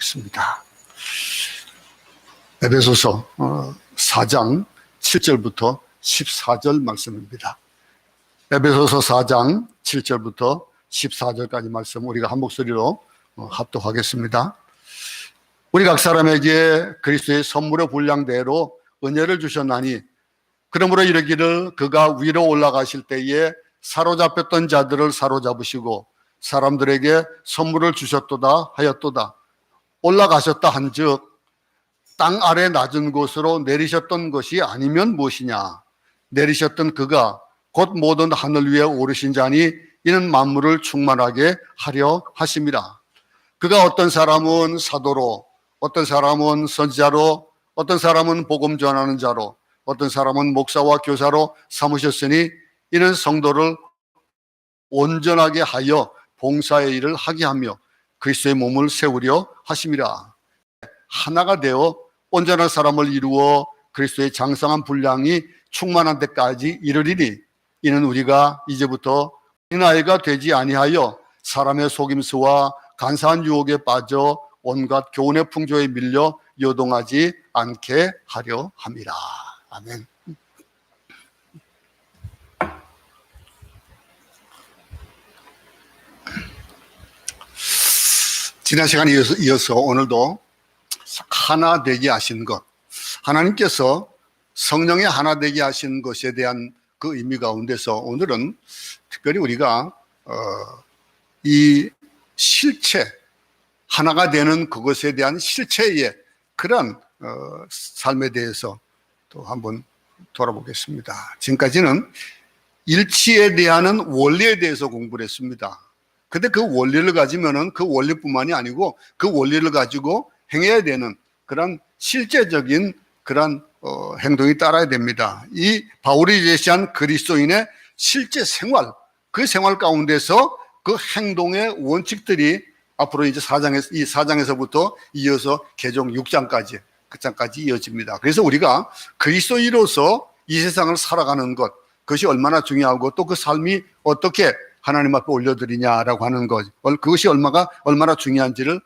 있습니다. 에베소서 4장 7절부터 14절 말씀입니다. 에베소서 4장 7절부터 14절까지 말씀 우리가 한 목소리로 합독하겠습니다. 우리 각 사람에게 그리스도의 선물의 분량대로 은혜를 주셨나니 그러므로 이르기를 그가 위로 올라가실 때에 사로잡혔던 자들을 사로잡으시고 사람들에게 선물을 주셨도다 하였도다. 올라가셨다 한즉 땅 아래 낮은 곳으로 내리셨던 것이 아니면 무엇이냐. 내리셨던 그가 곧 모든 하늘 위에 오르신 자니 이는 만물을 충만하게 하려 하심이라. 그가 어떤 사람은 사도로, 어떤 사람은 선지자로, 어떤 사람은 복음 전하는 자로, 어떤 사람은 목사와 교사로 삼으셨으니 이는 성도를 온전하게 하여 봉사의 일을 하게 하며 그리스도의 몸을 세우려 하심이라. 하나가 되어 온전한 사람을 이루어 그리스도의 장성한 분량이 충만한 데까지 이르리니 이는 우리가 이제부터 어린아이가 되지 아니하여 사람의 속임수와 간사한 유혹에 빠져 온갖 교훈의 풍조에 밀려 요동하지 않게 하려 함이라. 아멘. 지난 시간에 이어서 오늘도 하나 되게 하신 것, 하나님께서 성령의 하나 되게 하신 것에 대한 그 의미 가운데서 오늘은 특별히 우리가 이 실체, 하나가 되는 그것에 대한 실체의 그런 삶에 대해서 또 한번 돌아보겠습니다. 지금까지는 일치에 대한 원리에 대해서 공부를 했습니다. 근데 그 원리를 가지면은 그 원리뿐만이 아니고 그 원리를 가지고 행해야 되는 그런 실제적인 그런 행동이 따라야 됩니다. 이 바울이 제시한 그리스도인의 실제 생활, 그 생활 가운데서 그 행동의 원칙들이 앞으로 이제 이 4장에서부터 이어서 개종 6장까지, 그 장까지 이어집니다. 그래서 우리가 그리스도인으로서 이 세상을 살아가는 것, 그것이 얼마나 중요하고 또 그 삶이 어떻게 하나님 앞에 올려드리냐라고 하는 것, 그것이 얼마나 중요한지를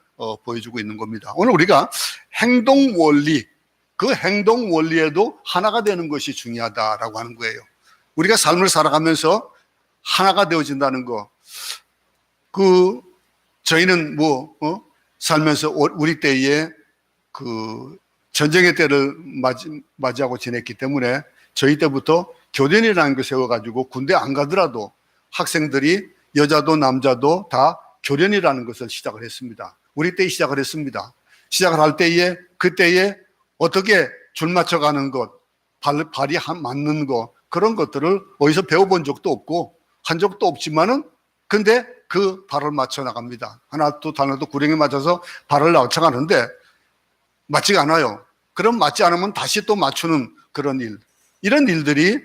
보여주고 있는 겁니다. 오늘 우리가 행동 원리, 그 행동 원리에도 하나가 되는 것이 중요하다라고 하는 거예요. 우리가 삶을 살아가면서 하나가 되어진다는 거, 저희는 살면서 우리 때에 그 전쟁의 때를 맞이하고 지냈기 때문에 저희 때부터 교련이라는 걸 세워가지고 군대 안 가더라도 학생들이 여자도 남자도 다 교련이라는 것을 시작을 했습니다. 우리 때 시작을 했습니다. 시작을 할 때에 그때에 어떻게 줄 맞춰가는 것, 발이 맞는 것, 그런 것들을 어디서 배워본 적도 없고 한 적도 없지만은 근데 그 발을 맞춰 나갑니다. 하나도 하나도 구령에 맞춰서 발을 맞춰가는데 맞지가 않아요. 그럼 맞지 않으면 다시 또 맞추는 그런 일, 이런 일들이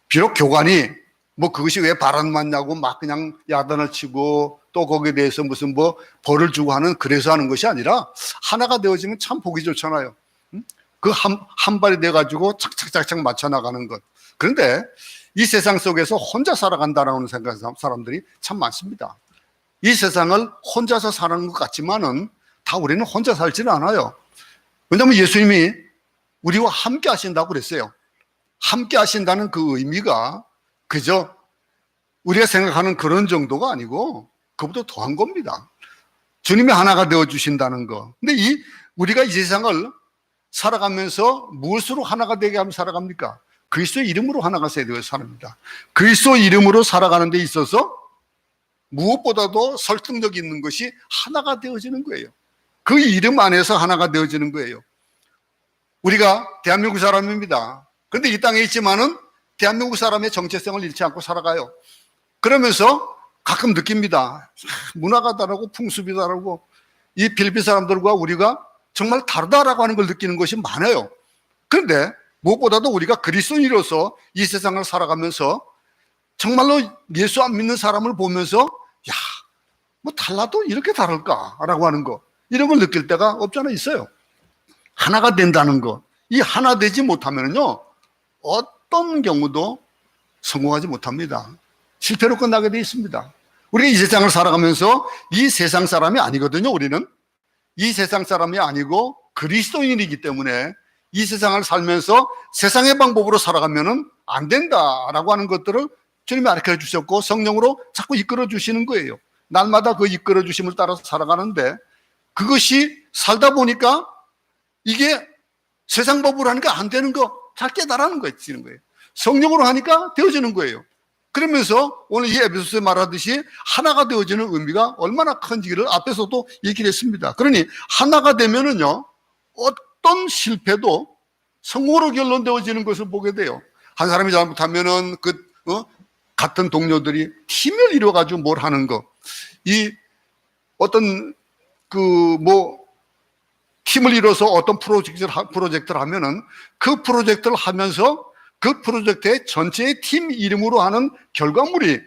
비록 교관이 그것이 왜 발 안 맞냐고 막 그냥 야단을 치고 또 거기에 대해서 무슨 벌을 주고 그래서 하는 것이 아니라 하나가 되어지면 참 보기 좋잖아요. 그 한 발이 돼가지고 착착착착 맞춰 나가는 것. 그런데 이 세상 속에서 혼자 살아간다라고 생각하는 사람들이 참 많습니다. 이 세상을 혼자서 사는 것 같지만은 다 우리는 혼자 살지는 않아요. 왜냐하면 예수님이 우리와 함께 하신다고 그랬어요. 함께 하신다는 그 의미가 그저 우리가 생각하는 그런 정도가 아니고 그보다 더한 겁니다. 주님이 하나가 되어주신다는 거. 근데 우리가 이 세상을 살아가면서 무엇으로 하나가 되게 하면 살아갑니까? 그리스도의 이름으로 하나가 되어 삽니다. 그리스도 이름으로 살아가는 데 있어서 무엇보다도 설득력 있는 것이 하나가 되어지는 거예요. 그 이름 안에서 하나가 되어지는 거예요. 우리가 대한민국 사람입니다. 그런데 이 땅에 있지만은 대한민국 사람의 정체성을 잃지 않고 살아가요. 그러면서 가끔 느낍니다. 문화가 다르고 풍습이 다르고 이 필리핀 사람들과 우리가 정말 다르다라고 하는 걸 느끼는 것이 많아요. 그런데 무엇보다도 우리가 그리스도인으로서 이 세상을 살아가면서 정말로 예수 안 믿는 사람을 보면서 달라도 이렇게 다를까라고 하는 거, 이런 걸 느낄 때가 없잖아 있어요. 하나가 된다는 거, 이 하나 되지 못하면요 어떤 경우도 성공하지 못합니다. 실패로 끝나게 돼 있습니다. 우리가 이 세상을 살아가면서 이 세상 사람이 아니거든요. 우리는 이 세상 사람이 아니고 그리스도인이기 때문에 이 세상을 살면서 세상의 방법으로 살아가면은 안 된다라고 하는 것들을 주님이 가르쳐 주셨고 성령으로 자꾸 이끌어 주시는 거예요. 날마다 그 이끌어 주심을 따라서 살아가는데 그것이 살다 보니까 이게 세상 법으로 하니까 안 되는 거 잘 깨달아는 거예요. 성령으로 하니까 되어지는 거예요. 그러면서 오늘 이 에베소서에 말하듯이 하나가 되어지는 의미가 얼마나 큰지를 앞에서도 얘기를 했습니다. 그러니 하나가 되면은요, 어떤 실패도 성공으로 결론되어지는 것을 보게 돼요. 한 사람이 잘못하면은 같은 동료들이 팀을 이뤄가지고 뭘 하는 거. 어떤 팀을 이뤄서 어떤 프로젝트를 하면은 그 프로젝트를 하면서 그 프로젝트의 전체의 팀 이름으로 하는 결과물이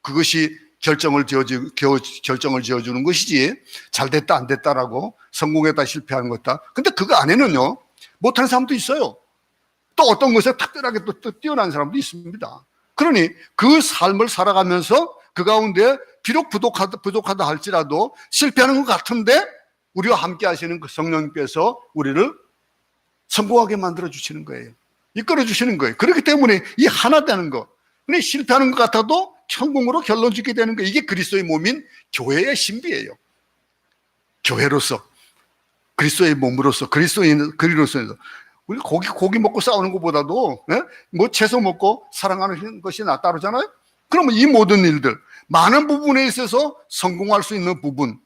그것이 결정을 지어주는 것이지 잘 됐다 안 됐다라고 성공했다 실패하는 것다. 근데 그거 안에는요 못하는 사람도 있어요. 또 어떤 것에 특별하게 또 뛰어난 사람도 있습니다. 그러니 그 삶을 살아가면서 그 가운데 비록 부족하다 할지라도 실패하는 것 같은데 우리와 함께 하시는 그 성령님께서 우리를 성공하게 만들어 주시는 거예요. 이끌어 주시는 거예요. 그렇기 때문에 이 하나 되는 거. 근데 실패하는 것 같아도 성공으로 결론 짓게 되는 거예요. 이게 그리스도의 몸인 교회의 신비예요. 교회로서, 그리스도의 몸으로서, 그리스도로서 우리 고기 먹고 싸우는 것보다도 뭐 채소 먹고 사랑하는 것이 낫다 그러잖아요. 그러면 이 모든 일들, 많은 부분에 있어서 성공할 수 있는 부분,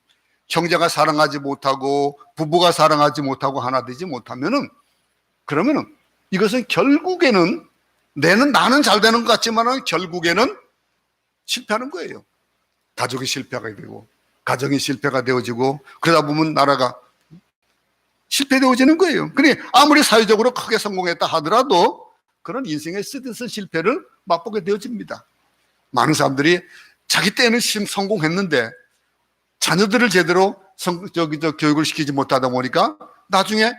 형제가 사랑하지 못하고 부부가 사랑하지 못하고 하나 되지 못하면은 그러면은 이것은 결국에는 나는 잘 되는 것 같지만은 결국에는 실패하는 거예요. 가족이 실패가 되고 가정이 실패가 되어지고 그러다 보면 나라가 실패되어지는 거예요. 그러니 아무리 사회적으로 크게 성공했다 하더라도 그런 인생의 쓰디쓴 실패를 맛보게 되어집니다. 많은 사람들이 자기 때는 성공했는데 자녀들을 제대로 교육을 시키지 못하다 보니까 나중에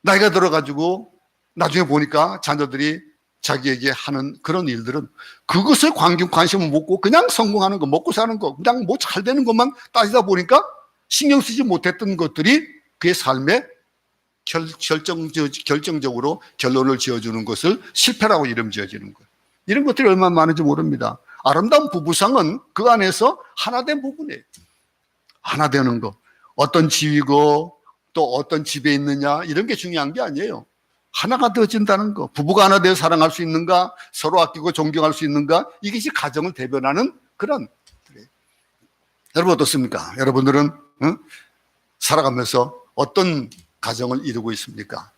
나이가 들어가지고 나중에 보니까 자녀들이 자기에게 하는 그런 일들은 그것에 관심을 못 그냥 성공하는 거, 먹고 사는 거, 그냥 뭐 잘 되는 것만 따지다 보니까 신경 쓰지 못했던 것들이 그의 삶에 결정적으로 결론을 지어주는 것을 실패라고 이름 지어지는 거예요. 이런 것들이 얼마나 많은지 모릅니다. 아름다운 부부상은 그 안에서 하나 된 부분이에요. 하나 되는 거. 어떤 지위고 또 어떤 집에 있느냐 이런 게 중요한 게 아니에요. 하나가 되어진다는 거. 부부가 하나 되어 사랑할 수 있는가, 서로 아끼고 존경할 수 있는가, 이것이 가정을 대변하는 그런. 여러분 어떻습니까? 여러분들은 살아가면서 어떤 가정을 이루고 있습니까?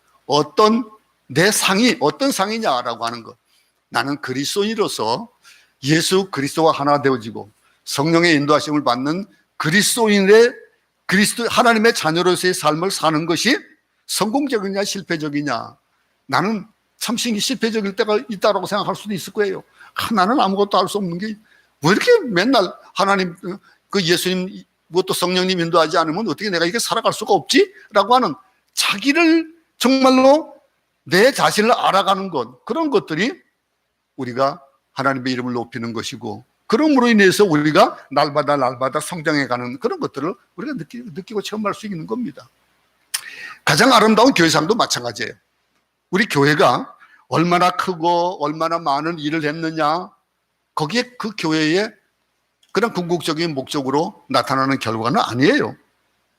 내 상이 어떤 상이냐라고 하는 것. 나는 그리스도인으로서 예수 그리스도와 하나 되어지고 성령의 인도하심을 받는 하나님의 자녀로서의 삶을 사는 것이 성공적이냐 실패적이냐. 나는 참 실패적일 때가 있다고 생각할 수도 있을 거예요. 나는 아무것도 할 수 없는 게 왜 이렇게 맨날 하나님 예수님 또 성령님 인도하지 않으면 어떻게 내가 이렇게 살아갈 수가 없지? 라고 하는 자기를 정말로 내 자신을 알아가는 것, 그런 것들이 우리가 하나님의 이름을 높이는 것이고 그럼으로 인해서 우리가 날마다 성장해가는 그런 것들을 우리가 느끼고 체험할 수 있는 겁니다. 가장 아름다운 교회상도 마찬가지예요. 우리 교회가 얼마나 크고 얼마나 많은 일을 했느냐, 거기에 그 교회의 그런 궁극적인 목적으로 나타나는 결과는 아니에요.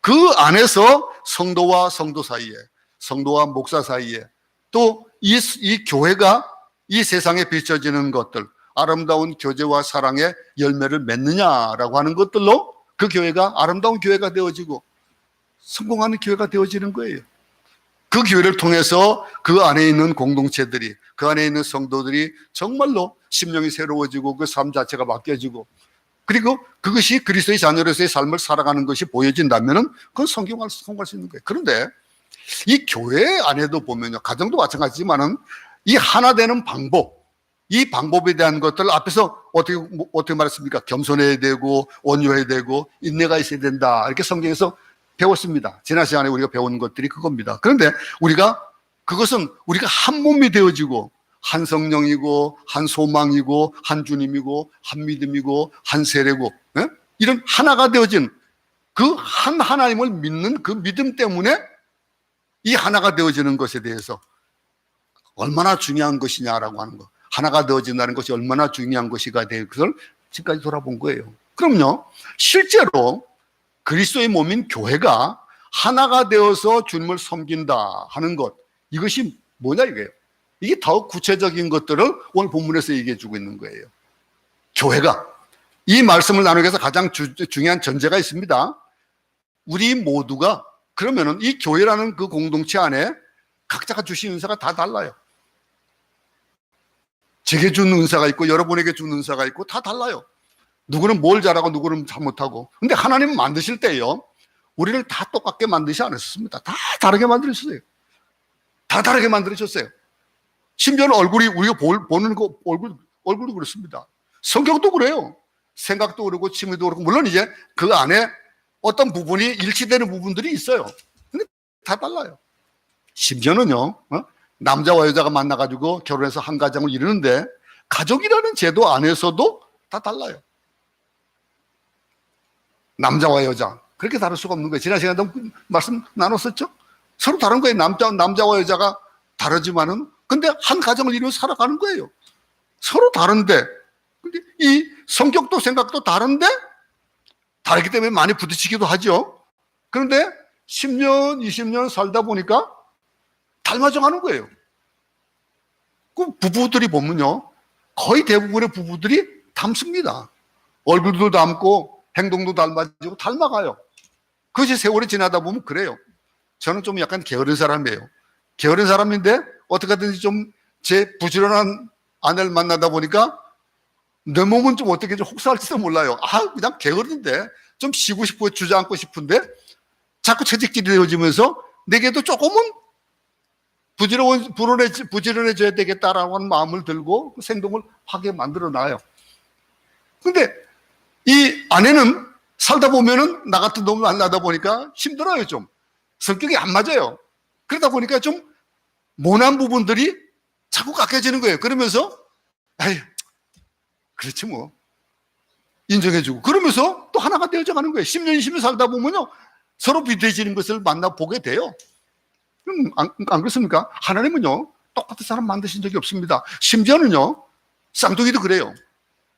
그 안에서 성도와 성도 사이에, 성도와 목사 사이에 또 이 교회가 이 세상에 비춰지는 것들, 아름다운 교제와 사랑의 열매를 맺느냐라고 하는 것들로 그 교회가 아름다운 교회가 되어지고 성공하는 교회가 되어지는 거예요. 그 교회를 통해서 그 안에 있는 공동체들이, 그 안에 있는 성도들이 정말로 심령이 새로워지고 그 삶 자체가 바뀌어지고 그리고 그것이 그리스도의 자녀로서의 삶을 살아가는 것이 보여진다면 그건 성공할 수 있는 거예요. 그런데 이 교회 안에도 보면요, 가정도 마찬가지지만은 이 하나 되는 방법, 이 방법에 대한 것들 앞에서 어떻게 말했습니까? 겸손해야 되고 온유해야 되고 인내가 있어야 된다, 이렇게 성경에서 배웠습니다. 지난 시간에 우리가 배운 것들이 그겁니다. 그런데 그것은 우리가 한 몸이 되어지고 한 성령이고 한 소망이고 한 주님이고 한 믿음이고 한 세례고 이런 하나가 되어진 그 한 하나님을 믿는 그 믿음 때문에 이 하나가 되어지는 것에 대해서 얼마나 중요한 것이냐라고 하는 거. 하나가 되어진다는 것이 얼마나 중요한 것이가 될 것을 지금까지 돌아본 거예요. 그럼요, 실제로 그리스도의 몸인 교회가 하나가 되어서 주님을 섬긴다 하는 것, 이것이 뭐냐 이거예요. 이게 더 구체적인 것들을 오늘 본문에서 얘기해 주고 있는 거예요. 교회가 이 말씀을 나누기 위해서 가장 중요한 전제가 있습니다. 우리 모두가 그러면은 이 교회라는 그 공동체 안에 각자가 주신 은사가 다 달라요. 제게 준 은사가 있고 여러분에게 준 은사가 있고 다 달라요. 누구는 뭘 잘하고 누구는 잘 못하고. 근데 하나님은 만드실 때요, 우리를 다 똑같게 만드지 않으셨습니다. 다 다르게 만들으셨어요. 다 다르게 만들으셨어요. 심지어는 얼굴이 우리가 보는 거 얼굴도 그렇습니다. 성격도 그래요. 생각도 그렇고 취미도 그렇고, 물론 이제 그 안에 어떤 부분이 일치되는 부분들이 있어요. 근데 다 달라요. 심지어는요, 남자와 여자가 만나가지고 결혼해서 한 가정을 이루는데 가족이라는 제도 안에서도 다 달라요. 남자와 여자 그렇게 다를 수가 없는 거예요. 지난 시간에 말씀 나눴었죠. 서로 다른 거예요. 남자와 여자가 다르지만은 근데 한 가정을 이루어 살아가는 거예요. 서로 다른데, 근데 이 성격도 생각도 다른데 다르기 때문에 많이 부딪히기도 하죠. 그런데 10년, 20년 살다 보니까 닮아져 가는 거예요. 그 부부들이 보면요, 거의 대부분의 부부들이 닮습니다. 얼굴도 닮고 행동도 닮아지고 닮아가요. 그것이 세월이 지나다 보면 그래요. 저는 좀 약간 게으른 사람이에요. 게으른 사람인데 어떻게 하든지 좀 제 부지런한 아내를 만나다 보니까 내 몸은 좀 어떻게 좀 혹사할지도 몰라요. 그냥 게으른데 좀 쉬고 싶고 주저앉고 싶은데 자꾸 채찍질이 되어지면서 내게도 조금은 부지런해져야 되겠다라고 하는 마음을 들고 그 행동을 하게 만들어놔요. 근데 이 아내는 살다 보면은 나 같은 놈을 만나다 보니까 힘들어요. 좀 성격이 안 맞아요. 그러다 보니까 좀 모난 부분들이 자꾸 깎여지는 거예요. 그러면서 에이, 그렇지 뭐 인정해주고, 그러면서 또 하나가 되어져 가는 거예요. 10년, 20년 살다 보면요, 서로 비대해지는 것을 만나보게 돼요. 안 그렇습니까? 하나님은요, 똑같은 사람 만드신 적이 없습니다. 심지어는요, 쌍둥이도 그래요.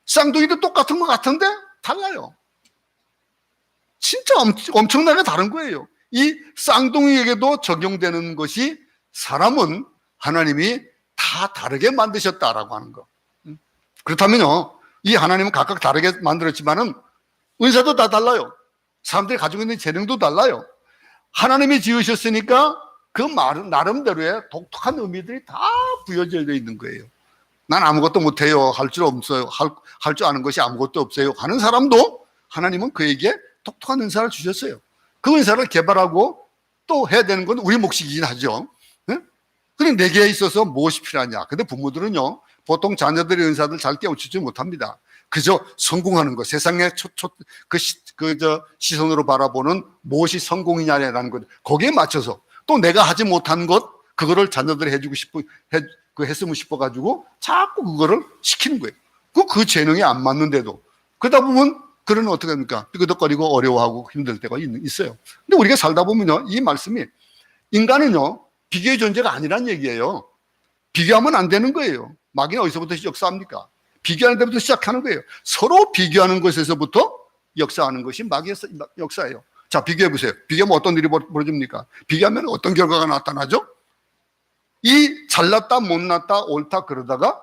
쌍둥이도 똑같은 것 같은데 달라요. 진짜 엄청나게 다른 거예요. 이 쌍둥이에게도 적용되는 것이, 사람은 하나님이 다 다르게 만드셨다라고 하는 거. 그렇다면요, 이 하나님은 각각 다르게 만들었지만은 은사도 다 달라요. 사람들이 가지고 있는 재능도 달라요. 하나님이 지으셨으니까 그 나름대로의 독특한 의미들이 다 부여져 있는 거예요. 난 아무것도 못해요, 할 줄 없어요, 할 줄 아는 것이 아무것도 없어요 하는 사람도 하나님은 그에게 독특한 은사를 주셨어요. 그 은사를 개발하고 또 해야 되는 건 우리 몫이긴 하죠. 근데 내게 있어서 무엇이 필요하냐? 근데 부모들은요, 보통 자녀들의 은사를 잘 깨우치지 못합니다. 그저 성공하는 것, 세상의 시선으로 바라보는 무엇이 성공이냐라는 것, 거기에 맞춰서 또 내가 하지 못한 것, 그거를 자녀들이 했으면 싶어가지고 자꾸 그거를 시키는 거예요. 그 재능이 안 맞는데도. 그러다 보면 그런 어떻게 합니까? 삐그덕거리고 어려워하고 힘들 때가 있어요. 근데 우리가 살다 보면요, 이 말씀이 인간은요, 비교의 존재가 아니란 얘기예요. 비교하면 안 되는 거예요. 마귀는 어디서부터 역사합니까? 비교하는 데부터 시작하는 거예요. 서로 비교하는 것에서부터 역사하는 것이 마귀의 역사예요. 자, 비교해 보세요. 비교하면 어떤 일이 벌어집니까? 비교하면 어떤 결과가 나타나죠? 이 잘났다, 못났다, 옳다 그러다가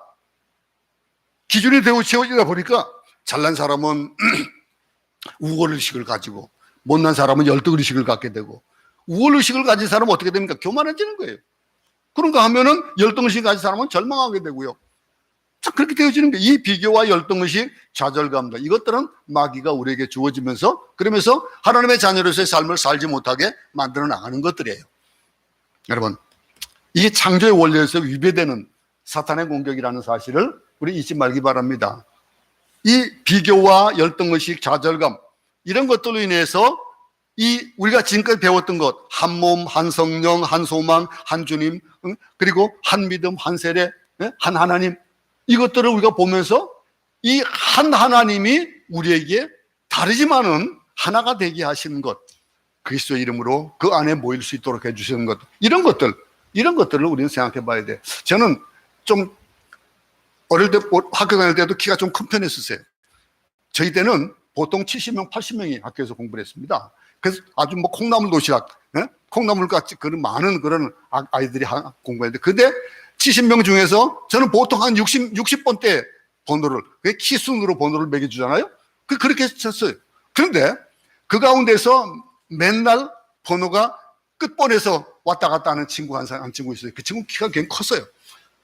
기준이 되어 채워지다 보니까 잘난 사람은 우월의식을 가지고 못난 사람은 열등의식을 갖게 되고, 우월의식을 가진 사람은 어떻게 됩니까? 교만해지는 거예요. 그런가 하면은 열등의식 가진 사람은 절망하게 되고요. 자, 그렇게 되어지는 거예요. 이 비교와 열등의식, 좌절감들, 이것들은 마귀가 우리에게 주어지면서, 그러면서 하나님의 자녀로서의 삶을 살지 못하게 만들어 나가는 것들이에요. 여러분, 이게 창조의 원리에서 위배되는 사탄의 공격이라는 사실을 우리 잊지 말기 바랍니다. 이 비교와 열등의식, 좌절감, 이런 것들로 인해서 우리가 지금까지 배웠던 것, 한 몸, 한 성령, 한 소망, 한 주님, 그리고 한 믿음, 한 세례, 한 하나님, 이것들을 우리가 보면서 이 한 하나님이 우리에게 다르지만은 하나가 되게 하시는 것, 그리스도의 이름으로 그 안에 모일 수 있도록 해주시는 것, 이런 것들을 우리는 생각해 봐야 돼. 저는 좀 어릴 때 학교 다닐 때도 키가 좀 큰 편이었어요. 저희 때는 보통 70명, 80명이 학교에서 공부를 했습니다. 그래서 아주 뭐 콩나물 도시락, 콩나물같이 그런 많은 그런 아이들이 공부했는데, 근데 70명 중에서 저는 보통 한 60번대 번호를, 키 순으로 번호를 매겨주잖아요. 그렇게 쳤어요. 그런데 그 가운데서 맨날 번호가 끝번에서 왔다 갔다 하는 친구 한 친구 있어요. 그 친구 키가 굉장히 컸어요.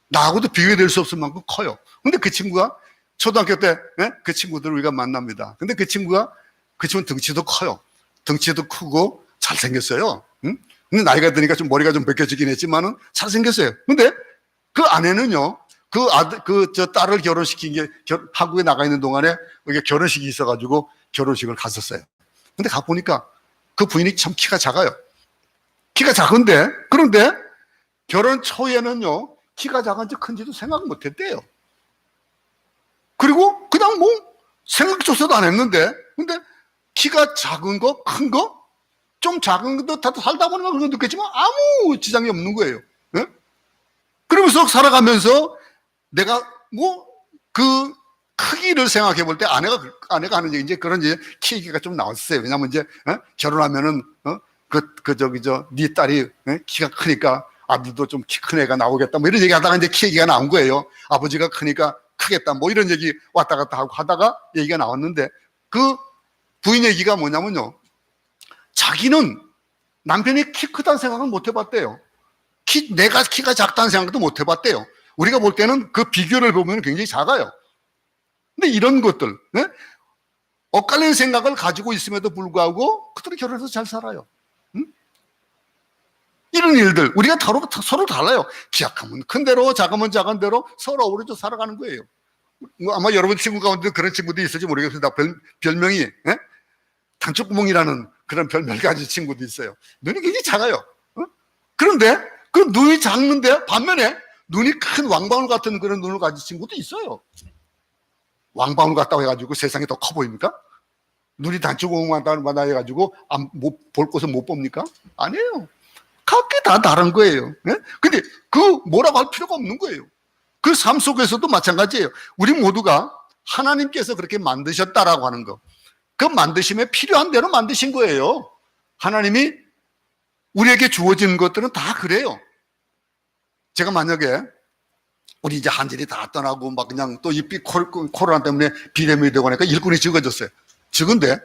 나하고도 비교될 수 없을 만큼 커요. 근데 그 친구가 초등학교 때 그 친구들을 우리가 만납니다. 근데 그 친구는 덩치도 커요. 덩치도 크고 잘생겼어요. 응? 근데 나이가 드니까 좀 머리가 좀 벗겨지긴 했지만은 잘생겼어요. 근데 그 아내는요, 저 딸을 결혼시킨 게 한국에 나가 있는 동안에 여기 결혼식이 있어가지고 결혼식을 갔었어요. 근데 가보니까 그 부인이 참 키가 작아요. 키가 작은데, 그런데 결혼 초에는요, 키가 작은지 큰지도 생각 못 했대요. 그리고 그냥 뭐 생각조차도 안 했는데, 근데 키가 작은 거, 큰 거, 좀 작은 것도 다 살다 보니까 그런 거 느꼈지만 아무 지장이 없는 거예요. 네? 그러면서 살아가면서 내가 뭐 그 크기를 생각해 볼 때 아내가 하는 얘기, 이제 그런 이제 키 얘기가 좀 나왔어요. 왜냐면 이제 결혼하면은 네 딸이 키가 크니까 아들도 좀 키 큰 애가 나오겠다 뭐 이런 얘기 하다가 이제 키 얘기가 나온 거예요. 아버지가 크니까 크겠다 뭐 이런 얘기 왔다 갔다 하고 하다가 얘기가 나왔는데, 그 부인 얘기가 뭐냐면요, 자기는 남편이 키 크다는 생각은 못 해봤대요. 내가 키가 작다는 생각도 못 해봤대요. 우리가 볼 때는 그 비교를 보면 굉장히 작아요. 근데 이런 것들, 엇갈리는 생각을 가지고 있음에도 불구하고 그들이 결혼해서 잘 살아요. 응? 이런 일들, 우리가 서로 달라요. 기약하면 큰 대로, 작으면 작은 대로 서로 어우러져 살아가는 거예요. 아마 여러분 친구 가운데 그런 친구도 있을지 모르겠습니다. 별명이 단추구멍이라는 그런 별명을 가진 친구도 있어요. 눈이 굉장히 작아요. 그런데 그 눈이 작는데 반면에 눈이 큰 왕방울 같은 그런 눈을 가진 친구도 있어요. 왕방울 같다고 해가지고 세상이 더 커 보입니까? 눈이 단추구멍 같다 해가지고 볼 곳을 못 봅니까? 아니에요. 각기 다 다른 거예요. 근데 뭐라고 할 필요가 없는 거예요. 그 삶 속에서도 마찬가지예요. 우리 모두가 하나님께서 그렇게 만드셨다라고 하는 거, 그 만드심에 필요한 대로 만드신 거예요. 하나님이 우리에게 주어진 것들은 다 그래요. 제가 만약에 우리 이제 한절이 다 떠나고 막 그냥 또 이 코로나 때문에 비대면이 되고 하니까 일꾼이 적어졌어요. 적은데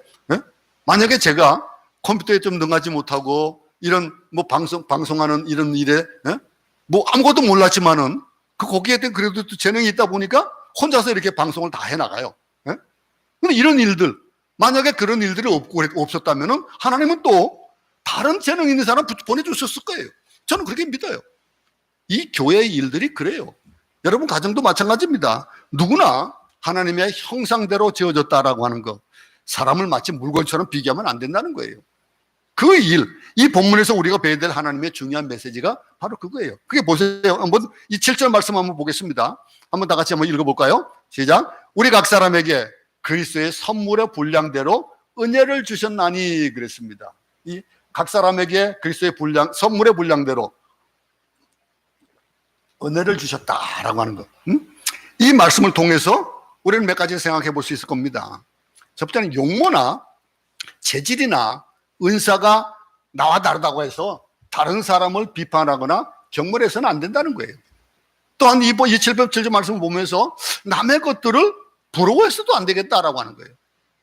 만약에 제가 컴퓨터에 좀 능하지 못하고 이런 뭐 방송하는 이런 일에 뭐 아무것도 몰랐지만은 거기에 대한 그래도 또 재능이 있다 보니까 혼자서 이렇게 방송을 다 해나가요. 근데 이런 일들, 만약에 그런 일들이 없었다면은 하나님은 또 다른 재능 있는 사람 보내주셨을 거예요. 저는 그렇게 믿어요. 이 교회의 일들이 그래요. 여러분 가정도 마찬가지입니다. 누구나 하나님의 형상대로 지어졌다라고 하는 거, 사람을 마치 물건처럼 비교하면 안 된다는 거예요. 그 일, 이 본문에서 우리가 배워야 될 하나님의 중요한 메시지가 바로 그거예요. 그게 보세요. 한번 이 7절 말씀 한번 보겠습니다. 한번 다 같이 한번 읽어볼까요? 시작. 우리 각 사람에게 그리스도의 선물의 분량대로 은혜를 주셨나니 그랬습니다. 이 각 사람에게 그리스도의 선물의 분량대로 은혜를 주셨다라고 하는 것. 이 말씀을 통해서 우리는 몇 가지 생각해 볼 수 있을 겁니다. 첫 번째는 용모나 재질이나 은사가 나와 다르다고 해서 다른 사람을 비판하거나 경멸해서는 안 된다는 거예요. 또한 이 7절 말씀을 보면서 남의 것들을 부러워해서도 안 되겠다라고 하는 거예요.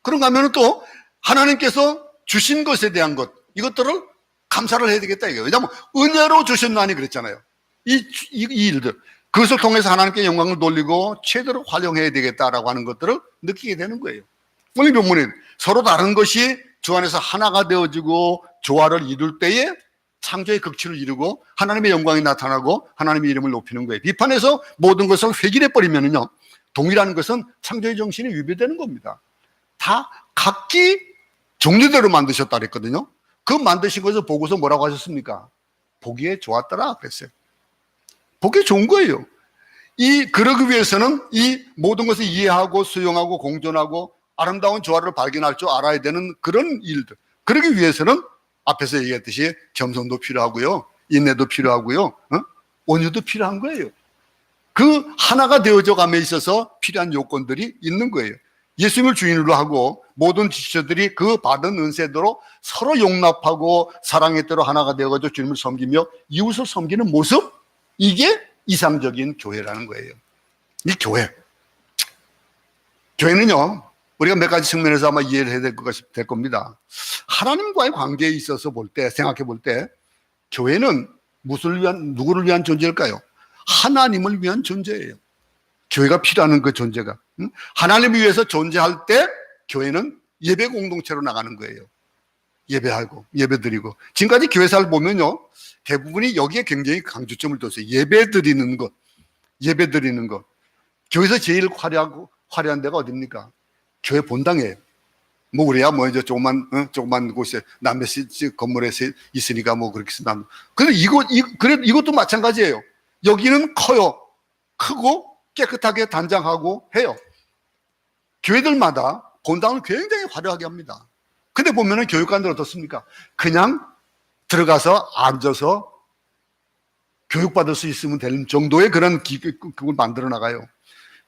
그런가 하면 또 하나님께서 주신 것에 대한 것, 이것들을 감사를 해야 되겠다 이거예요. 왜냐하면 은혜로 주셨나니 그랬잖아요. 이 일들, 그것을 통해서 하나님께 영광을 돌리고 최대로 활용해야 되겠다라고 하는 것들을 느끼게 되는 거예요. 오늘 본문은 서로 다른 것이 주 안에서 하나가 되어지고 조화를 이룰 때에 창조의 극치를 이루고 하나님의 영광이 나타나고 하나님의 이름을 높이는 거예요. 비판해서 모든 것을 획일해버리면요, 동일한 것은 창조의 정신이 위배되는 겁니다. 다 각기 종류대로 만드셨다 그랬거든요. 그 만드신 것을 보고서 뭐라고 하셨습니까? 보기에 좋았더라 그랬어요. 보기에 좋은 거예요. 그러기 위해서는 이 모든 것을 이해하고 수용하고 공존하고 아름다운 조화를 발견할 줄 알아야 되는 그런 일들. 그러기 위해서는 앞에서 얘기했듯이 겸손도 필요하고요, 인내도 필요하고요, 온유도 필요한 거예요. 그 하나가 되어져 감에 있어서 필요한 요건들이 있는 거예요. 예수님을 주인으로 하고 모든 지체들이 그 받은 은혜대로 서로 용납하고 사랑의 대로 하나가 되어가지고 주님을 섬기며 이웃을 섬기는 모습, 이게 이상적인 교회라는 거예요. 이 교회는요, 우리가 몇 가지 측면에서 아마 이해를 해야 될 겁니다. 하나님과의 관계에 있어서 볼 때, 생각해 볼 때, 교회는 누구를 위한 존재일까요? 하나님을 위한 존재예요. 교회가 필요한 그 존재가. 하나님을 위해서 존재할 때 교회는 예배 공동체로 나가는 거예요. 예배하고 예배드리고. 지금까지 교회사를 보면요, 대부분이 여기에 굉장히 강조점을 뒀어요. 예배드리는 것. 교회에서 제일 화려한 데가 어딥니까? 교회 본당이에요. 뭐 우리야 뭐 이제 조그만 곳에 남의 건물에 있으니까 뭐 그렇게 쓴다. 그래서 이것도 마찬가지예요. 여기는 크고 깨끗하게 단장하고 해요. 교회들마다 본당을 굉장히 화려하게 합니다. 근데 보면은 교육관들 어떻습니까? 그냥 들어가서 앉아서 교육받을 수 있으면 되는 정도의 그런 그걸 만들어 나가요.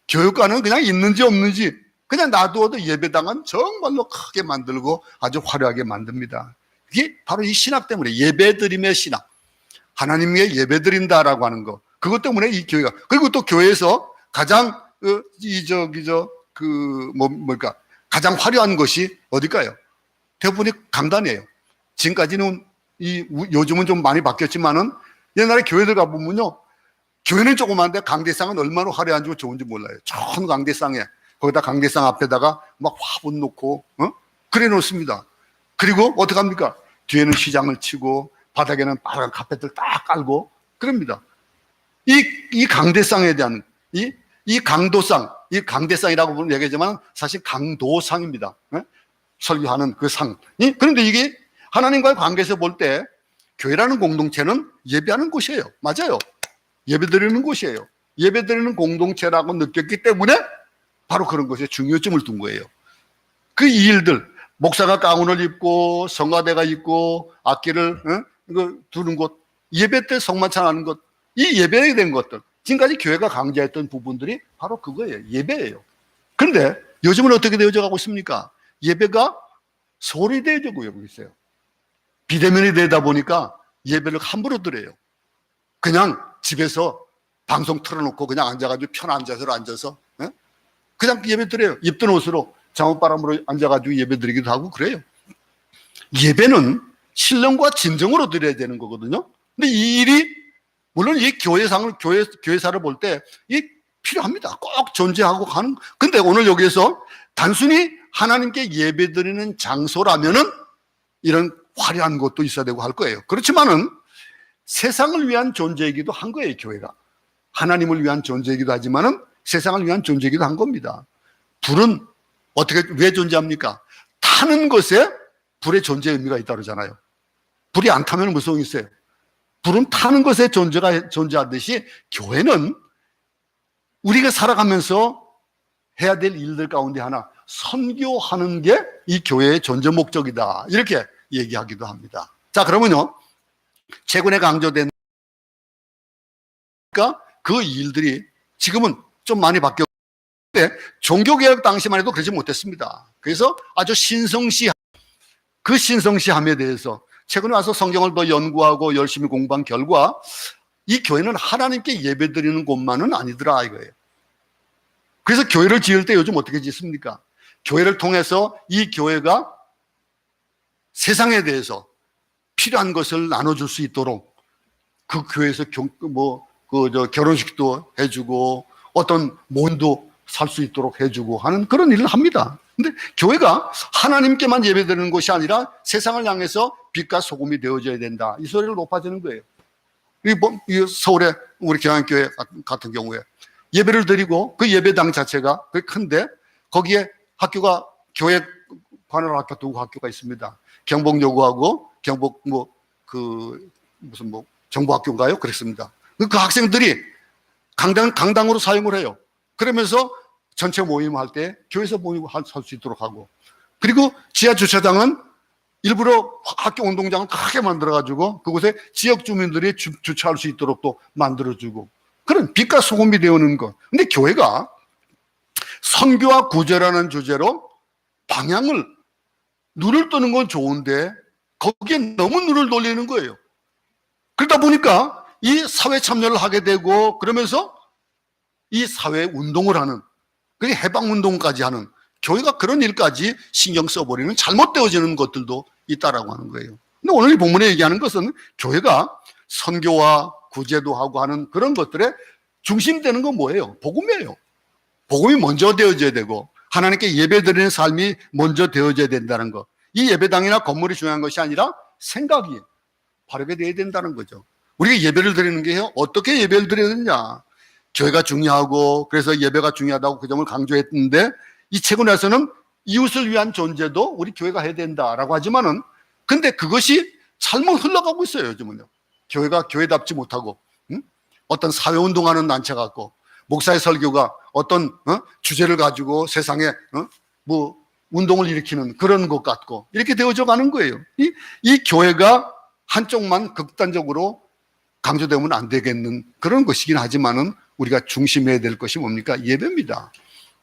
교육관은 그냥 있는지 없는지 그냥 놔두어도 예배당은 정말로 크게 만들고 아주 화려하게 만듭니다. 이게 바로 이 신학 때문에, 예배드림의 신학, 하나님 위에 예배드린다라고 하는 거, 그것 때문에 이 교회가, 그리고 또 교회에서 가장 가장 화려한 것이 어딜까요? 대부분이 강단이에요. 지금까지는 요즘은 좀 많이 바뀌었지만은 옛날에 교회들 가보면요, 교회는 조그만데 강대상은 얼마나 화려한지 좋은지 몰라요. 좋은 강대상에, 거기다 강대상 앞에다가 막 화분 놓고 그래 놓습니다. 그리고 어떻게 합니까? 뒤에는 시장을 치고 바닥에는 빨간 카펫을 딱 깔고 그럽니다. 이 강대상에 대한 이 강대상이라고 얘기하지만 사실 강도상입니다. 설교하는 그 상. 그런데 이게 하나님과의 관계에서 볼 때 교회라는 공동체는 예배하는 곳이에요. 맞아요. 예배드리는 곳이에요. 예배드리는 공동체라고 느꼈기 때문에 바로 그런 것에 중요점을 둔 거예요. 그 일들, 목사가 가운을 입고 성가대가 입고 악기를 두는 곳, 예배 때 성만찬하는 것, 이 예배에 대한 것들, 지금까지 교회가 강조했던 부분들이 바로 그거예요. 예배예요. 그런데 요즘은 어떻게 되어져 가고 있습니까? 예배가 소홀히 되어져 가고 있어요. 비대면이 되다 보니까 예배를 함부로 드려요. 그냥 집에서 방송 틀어놓고 그냥 앉아가지고 앉아서 그냥 예배 드려요. 입던 옷으로 잠옷바람으로 앉아가지고 예배 드리기도 하고 그래요. 예배는 신령과 진정으로 드려야 되는 거거든요. 근데 이 일이 물론 이 교회사를 볼 때 이 필요합니다. 꼭 존재하고 가는. 근데 오늘 여기에서 단순히 하나님께 예배 드리는 장소라면은 이런 화려한 것도 있어야 되고 할 거예요. 그렇지만은 세상을 위한 존재이기도 한 거예요, 교회가. 하나님을 위한 존재이기도 하지만은 세상을 위한 존재이기도 한 겁니다. 불은 왜 존재합니까? 타는 것에 불의 존재 의미가 있다고 그러잖아요. 불이 안 타면 무슨 소용이 있어요? 불은 타는 것에 존재하듯이 교회는 우리가 살아가면서 해야 될 일들 가운데 하나, 선교하는 게 이 교회의 존재 목적이다. 이렇게 얘기하기도 합니다. 자, 그러면요, 최근에 강조된 그 일들이 지금은 좀 많이 바뀌었는데 종교개혁 당시만 해도 그러지 못했습니다. 그래서 아주 그 신성시함에 대해서 최근에 와서 성경을 더 연구하고 열심히 공부한 결과 이 교회는 하나님께 예배드리는 곳만은 아니더라 이거예요. 그래서 교회를 지을 때 요즘 어떻게 짓습니까? 교회를 통해서 이 교회가 세상에 대해서 필요한 것을 나눠줄 수 있도록 그 교회에서 결혼식도 해주고 어떤 모임도 살 수 있도록 해주고 하는 그런 일을 합니다. 근데 교회가 하나님께만 예배드리는 것이 아니라 세상을 향해서 빛과 소금이 되어져야 된다. 이 소리를 높아지는 거예요. 이 서울의 우리 경양교회 같은 경우에 예배를 드리고 그 예배당 자체가 큰데 거기에 교회 관할 학교 두 학교가 있습니다. 경복여고하고 정보학교인가요? 그랬습니다. 그 학생들이 강당으로 사용을 해요. 그러면서 전체 모임할 때 교회에서 모임할 수 있도록 하고, 그리고 지하 주차장은 일부러 학교 운동장을 크게 만들어가지고 그곳에 지역 주민들이 주차할 수 있도록 또 만들어주고, 그런 빛과 소금이 되어오는 것. 근데 교회가 선교와 구제라는 주제로 방향을, 눈을 뜨는 건 좋은데 거기에 너무 눈을 돌리는 거예요. 그러다 보니까 이 사회 참여를 하게 되고, 그러면서 이 사회 운동을 하는, 그게 해방 운동까지 하는, 교회가 그런 일까지 신경 써버리는 잘못되어지는 것들도 있다라고 하는 거예요. 근데 오늘 이 본문에 얘기하는 것은 교회가 선교와 구제도 하고 하는 그런 것들에 중심되는 건 뭐예요? 복음이에요. 복음이 먼저 되어져야 되고, 하나님께 예배드리는 삶이 먼저 되어져야 된다는 것. 이 예배당이나 건물이 중요한 것이 아니라 생각이 바르게 되어야 된다는 거죠. 우리가 예배를 드리는 게 어떻게 예배를 드려야 되느냐. 교회가 중요하고, 그래서 예배가 중요하다고 그 점을 강조했는데, 이 책원에서는 이웃을 위한 존재도 우리 교회가 해야 된다라고 하지만은, 근데 그것이 잘못 흘러가고 있어요, 요즘은요. 교회가 교회답지 못하고, 어떤 사회운동하는 단체 같고, 목사의 설교가 어떤 주제를 가지고 세상에 뭐 운동을 일으키는 그런 것 같고, 이렇게 되어져 가는 거예요. 이 교회가 한쪽만 극단적으로 강조되면 안 되겠는 그런 것이긴 하지만은, 우리가 중심해야 될 것이 뭡니까? 예배입니다.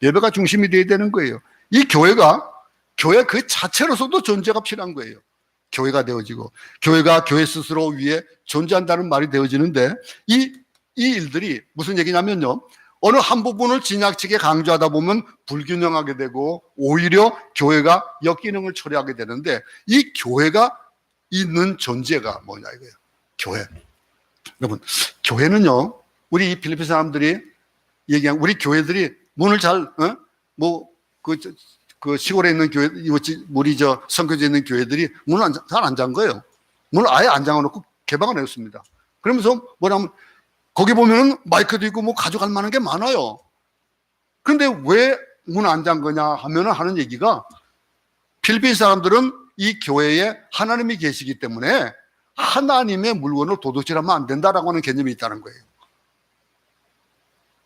예배가 중심이 되어야 되는 거예요. 이 교회가 교회 그 자체로서도 존재가 필요한 거예요. 교회가 되어지고, 교회가 교회 스스로 위에 존재한다는 말이 되어지는데, 이 일들이 무슨 얘기냐면요, 어느 한 부분을 지나치게 강조하다 보면 불균형하게 되고, 오히려 교회가 역기능을 처리하게 되는데, 이 교회가 있는 존재가 뭐냐 이거예요. 교회. 여러분, 교회는요, 우리 필리핀 사람들이 얘기한, 우리 교회들이 문을 잘, 그 시골에 있는 교회, 우리 선교지에 있는 교회들이 문을 잘 안 잠 거예요. 문을 아예 안 잠궈놓고 개방을 해줬습니다. 그러면서 뭐냐면, 거기 보면은 마이크도 있고 뭐 가져갈 만한 게 많아요. 그런데 왜 문 안 잠 거냐 하면은 하는 얘기가, 필리핀 사람들은 이 교회에 하나님이 계시기 때문에 하나님의 물건을 도둑질하면 안 된다라고 하는 개념이 있다는 거예요.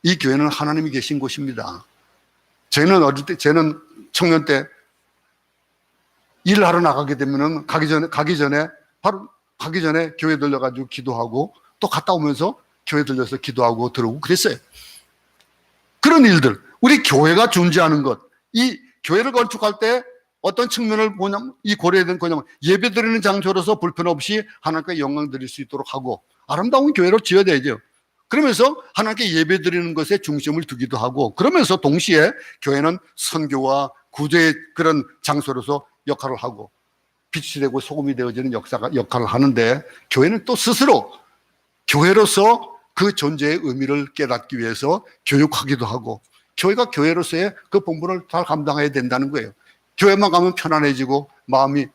이 교회는 하나님이 계신 곳입니다. 저는 청년 때 일을 하러 나가게 되면은 가기 전에 교회 들려가지고 기도하고, 또 갔다 오면서 교회 들려서 기도하고 들어오고 그랬어요. 그런 일들, 우리 교회가 존재하는 것, 이 교회를 건축할 때 어떤 측면을 보냐면, 이 고려해야 되는 거냐면, 예배 드리는 장소로서 불편 없이 하나님께 영광 드릴 수 있도록 하고, 아름다운 교회로 지어야 되죠. 그러면서 하나님께 예배 드리는 것에 중심을 두기도 하고, 그러면서 동시에 교회는 선교와 구제의 그런 장소로서 역할을 하고, 빛이 되고 소금이 되어지는 역할을 하는데, 교회는 또 스스로 교회로서 그 존재의 의미를 깨닫기 위해서 교육하기도 하고, 교회가 교회로서의 그 본분을 잘 감당해야 된다는 거예요. 교회만 가면 편안해지고, 마음이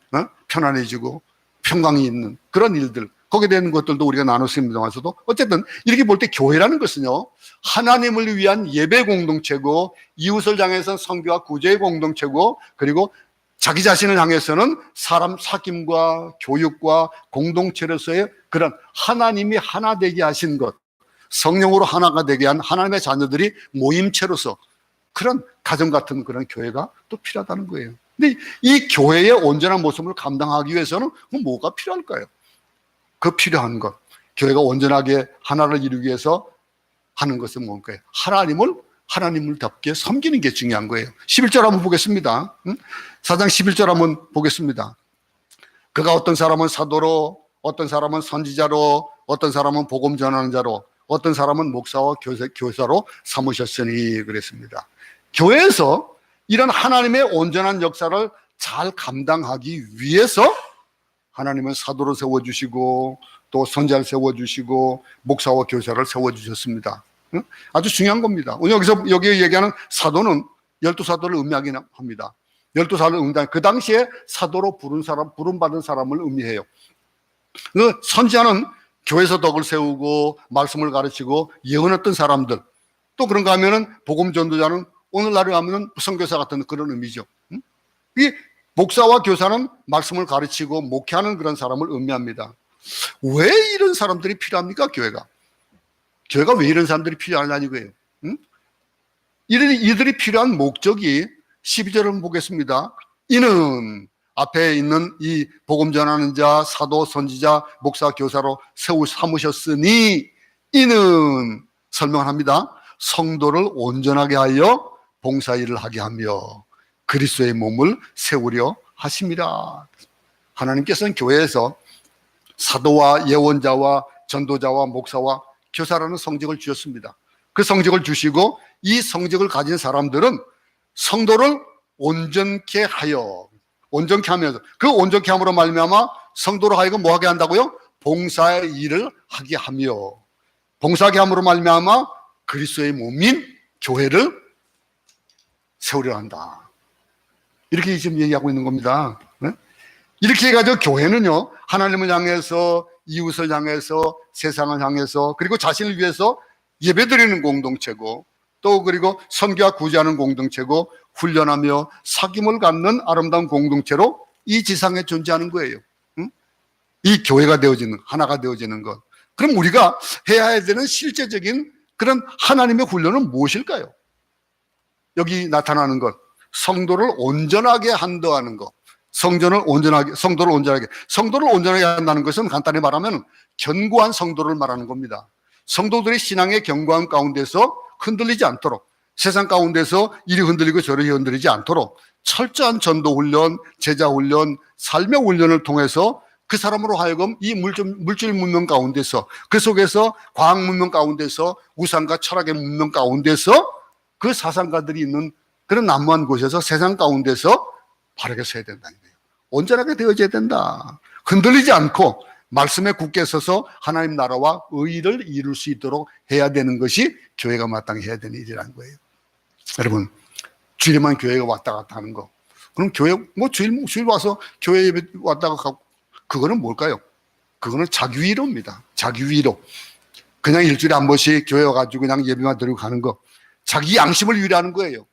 편안해지고, 평강이 있는 그런 일들, 거기에 대한 것들도 우리가 나눴습니다만서도, 어쨌든 이렇게 볼 때 교회라는 것은요, 하나님을 위한 예배 공동체고, 이웃을 향해서 선교와 구제의 공동체고, 그리고 자기 자신을 향해서는 사람 사귐과 교육과 공동체로서의 그런 하나님이 하나 되게 하신 것, 성령으로 하나가 되게 한 하나님의 자녀들이 모임체로서 그런 가정 같은 그런 교회가 또 필요하다는 거예요. 근데 이 교회의 온전한 모습을 감당하기 위해서는 뭐가 필요할까요? 그 필요한 것, 교회가 온전하게 하나를 이루기 위해서 하는 것은 뭘까요? 하나님을답게 섬기는 게 중요한 거예요. 11절 한번 보겠습니다. 4장 11절 한번 보겠습니다. 그가 어떤 사람은 사도로, 어떤 사람은 선지자로, 어떤 사람은 복음 전하는 자로, 어떤 사람은 목사와 교사로 삼으셨으니 그랬습니다. 교회에서 이런 하나님의 온전한 역사를 잘 감당하기 위해서 하나님은 사도를 세워주시고, 또 선지자를 세워주시고, 목사와 교사를 세워주셨습니다. 아주 중요한 겁니다. 여기 얘기하는 사도는 12사도를 의미하긴 합니다. 12사도를 의미하는, 그 당시에 사도로 부름받은 사람을 의미해요. 그 선지자는 교회에서 덕을 세우고 말씀을 가르치고 예언했던 사람들, 또 그런가 하면은 복음 전도자는 오늘날에 하면은 선교사 같은 그런 의미죠. 이 목사와 교사는 말씀을 가르치고 목회하는 그런 사람을 의미합니다. 왜 이런 사람들이 필요합니까? 교회가 왜 이런 사람들이 필요하냐 이거예요. 이들이 필요한 목적이 12절을 보겠습니다. 이는 앞에 있는 이 복음 전하는 자, 사도, 선지자, 목사, 교사로 삼으셨으니 이는 설명합니다. 성도를 온전하게 하여 봉사일을 하게 하며 그리스도의 몸을 세우려 하심이라. 하나님께서는 교회에서 사도와 예언자와 전도자와 목사와 교사라는 성직을 주셨습니다. 그 성직을 주시고 이 성직을 가진 사람들은 성도를 온전케 하면서 그 온전케 함으로 말미암아 성도로 하여금 뭐 하게 한다고요? 봉사의 일을 하게 하며 봉사하게 함으로 말미암아 그리스도의 몸인 교회를 세우려 한다. 이렇게 지금 얘기하고 있는 겁니다. 네? 이렇게 해가지고 교회는요, 하나님을 향해서, 이웃을 향해서, 세상을 향해서, 그리고 자신을 위해서 예배드리는 공동체고, 또 그리고 선교와 구제하는 공동체고, 훈련하며 사귐을 갖는 아름다운 공동체로 이 지상에 존재하는 거예요. 응? 이 교회가 되어지는, 하나가 되어지는 것. 그럼 우리가 해야 되는 실제적인 그런 하나님의 훈련은 무엇일까요? 여기 나타나는 것, 성도를 온전하게 한다는 것. 성도를 온전하게 한다는 것은 간단히 말하면 견고한 성도를 말하는 겁니다. 성도들이 신앙의 견고함 가운데서 흔들리지 않도록, 세상 가운데서 이리 흔들리고 저리 흔들리지 않도록 철저한 전도 훈련, 제자 훈련, 삶의 훈련을 통해서 그 사람으로 하여금 이 물질 문명 가운데서, 그 속에서 과학 문명 가운데서, 우상과 철학의 문명 가운데서 그 사상가들이 있는 그런 난무한 곳에서 세상 가운데서 바르게 서야 된다는 거예요. 온전하게 되어져야 된다. 흔들리지 않고 말씀에 굳게 서서 하나님 나라와 의를 이룰 수 있도록 해야 되는 것이 교회가 마땅히 해야 되는 일이라는 거예요. 여러분, 주일에만 교회가 왔다 갔다 하는 거. 그럼 교회, 주일 와서 교회 예배 왔다가 가고, 그거는 뭘까요? 그거는 자기 위로입니다. 자기 위로. 그냥 일주일에 한 번씩 교회 와가지고 그냥 예배만 드리고 가는 거. 자기 양심을 위로하는 거예요.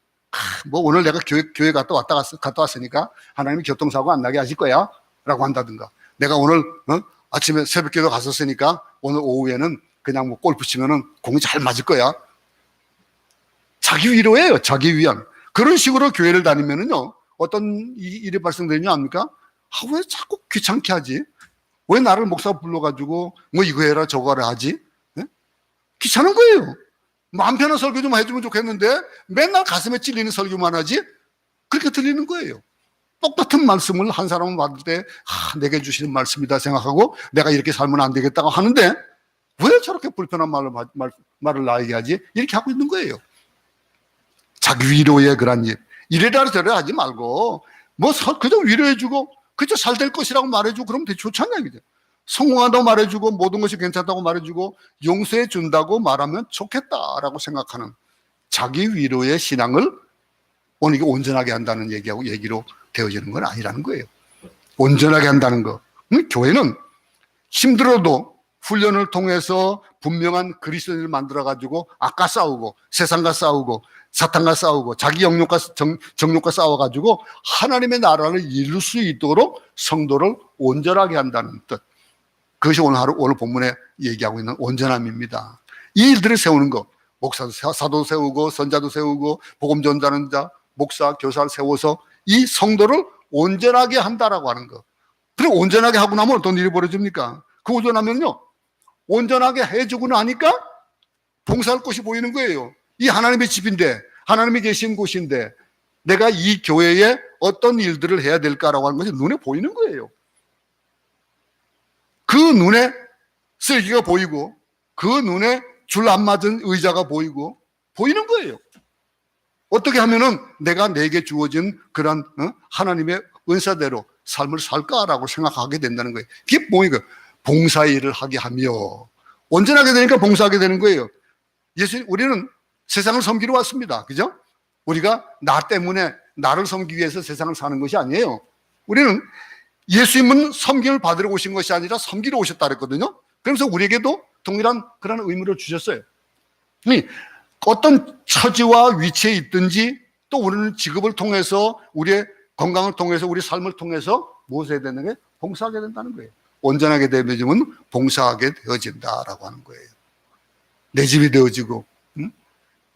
뭐 오늘 내가 교회 갔다 왔으니까 하나님이 교통사고 안 나게 하실 거야 라고 한다든가, 내가 오늘 아침에 새벽기도 갔었으니까 오늘 오후에는 그냥 뭐 골프 치면은 공이 잘 맞을 거야. 자기 위로예요. 자기 위안. 그런 식으로 교회를 다니면은요, 어떤 일이 발생되냐 합니까? 왜 자꾸 귀찮게 하지? 왜 나를 목사 불러가지고 뭐 이거 해라 저거 하라 하지? 네? 귀찮은 거예요. 마음 편한 설교 좀 해주면 좋겠는데 맨날 가슴에 찔리는 설교만 하지? 그렇게 들리는 거예요. 똑같은 말씀을 한 사람은 받을 때 내게 주시는 말씀이다 생각하고 내가 이렇게 살면 안 되겠다고 하는데 왜 저렇게 불편한 말을 나에게 하지? 이렇게 하고 있는 거예요. 자기 위로의 그런 일. 이래라 저래라 하지 말고 뭐 그저 위로해주고 그저 잘 될 것이라고 말해주고 그러면 되게 좋잖아요. 그죠? 성공한다고 말해주고 모든 것이 괜찮다고 말해주고 용서해 준다고 말하면 좋겠다라고 생각하는 자기 위로의 신앙을 오늘 이게 온전하게 한다는 얘기로 되어지는 건 아니라는 거예요. 온전하게 한다는 거. 교회는 힘들어도 훈련을 통해서 분명한 그리스도인을 만들어가지고 악과 싸우고 세상과 싸우고 사탄과 싸우고 자기 정욕과 싸워가지고 하나님의 나라를 이룰 수 있도록 성도를 온전하게 한다는 뜻. 그것이 오늘 본문에 얘기하고 있는 온전함입니다. 이 일들을 세우는 것, 목사, 사도 세우고 선자도 세우고 복음 전하는 자, 목사, 교사를 세워서 이 성도를 온전하게 한다라고 하는 것. 그리고 온전하게 하고 나면 어떤 일이 벌어집니까? 그 온전하면요, 온전하게 해주고 나니까 봉사할 곳이 보이는 거예요. 이 하나님의 집인데, 하나님이 계신 곳인데 내가 이 교회에 어떤 일들을 해야 될까라고 하는 것이 눈에 보이는 거예요. 그 눈에 쓸개가 보이고 그 눈에 줄 안 맞은 의자가 보이고 보이는 거예요. 어떻게 하면은 내가 내게 주어진 그런 하나님의 은사대로 삶을 살까라고 생각하게 된다는 거예요. 그게 뭐니까 봉사의 일을 하게 하며 온전하게 되니까 봉사하게 되는 거예요. 우리는 세상을 섬기러 왔습니다. 그죠? 우리가 나 때문에 나를 섬기기 위해서 세상을 사는 것이 아니에요. 우리는 예수님은 섬김을 받으러 오신 것이 아니라 섬기러 오셨다 그랬거든요. 그러면서 우리에게도 동일한 그런 의무를 주셨어요. 어떤 처지와 위치에 있든지 또 우리는 직업을 통해서 우리의 건강을 통해서 우리 삶을 통해서 무엇을 해야 되는 게 봉사하게 된다는 거예요. 온전하게 되면 봉사하게 되어진다라고 하는 거예요. 내 집이 되어지고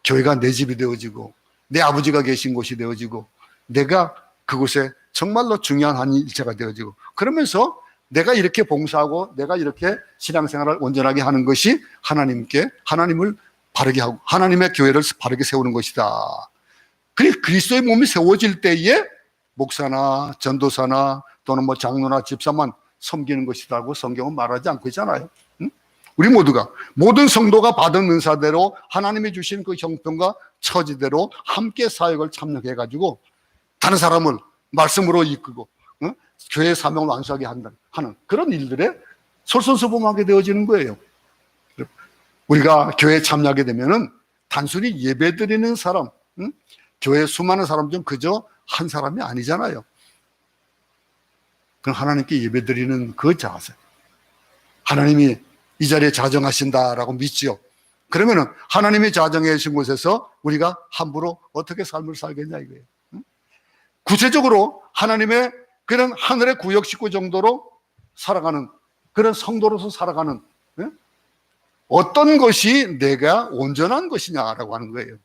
교회가 내 집이 되어지고 내 아버지가 계신 곳이 되어지고 내가 그곳에 정말로 중요한 한 일체가 되어지고 그러면서 내가 이렇게 봉사하고 내가 이렇게 신앙생활을 온전하게 하는 것이 하나님을 바르게 하고 하나님의 교회를 바르게 세우는 것이다. 그리스도의 몸이 세워질 때에 목사나 전도사나 또는 뭐 장로나 집사만 섬기는 것이라고 성경은 말하지 않고 있잖아요. 응? 우리 모두가 모든 성도가 받은 은사대로 하나님이 주신 그 형편과 처지대로 함께 사역을 참여해 가지고 다른 사람을 말씀으로 이끌고 교회의 사명을 완수하게 하는 그런 일들에 솔선수범하게 되어지는 거예요. 우리가 교회에 참여하게 되면은 단순히 예배드리는 사람, 교회 수많은 사람 중 그저 한 사람이 아니잖아요. 그럼 하나님께 예배드리는 그 자세, 하나님이 이 자리에 자정하신다라고 믿지요. 그러면은 하나님이 자정해 주신 곳에서 우리가 함부로 어떻게 삶을 살겠냐 이거예요. 구체적으로 하나님의 그런 하늘의 구역 식구 정도로 살아가는 그런 성도로서 살아가는 어떤 것이 내가 온전한 것이냐라고 하는 거예요.